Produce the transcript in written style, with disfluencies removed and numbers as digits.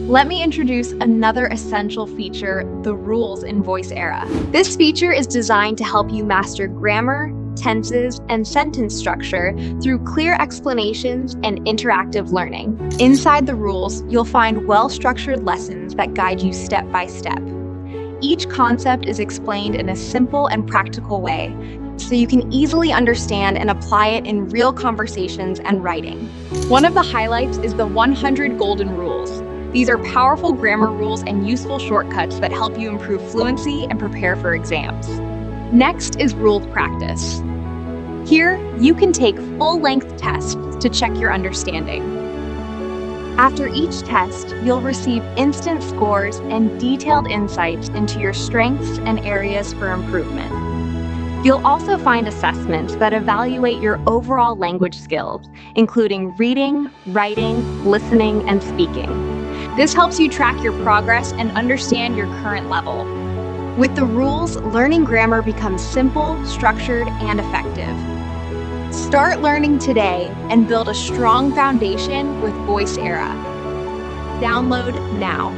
Let me introduce another essential feature, the rules in VoiceEra. This feature is designed to help you master grammar, tenses, and sentence structure through clear explanations and interactive learning. Inside the rules, you'll find well-structured lessons that guide you step by step. Each concept is explained in a simple and practical way, so you can easily understand and apply it in real conversations and writing. One of the highlights is the 100 Golden Rules. These are powerful grammar rules and useful shortcuts that help you improve fluency and prepare for exams. Next is ruled practice. Here, you can take full-length tests to check your understanding. After each test, you'll receive instant scores and detailed insights into your strengths and areas for improvement. You'll also find assessments that evaluate your overall language skills, including reading, writing, listening, and speaking. This helps you track your progress and understand your current level. With the rules, learning grammar becomes simple, structured, and effective. Start learning today and build a strong foundation with VoiceEra. Download now.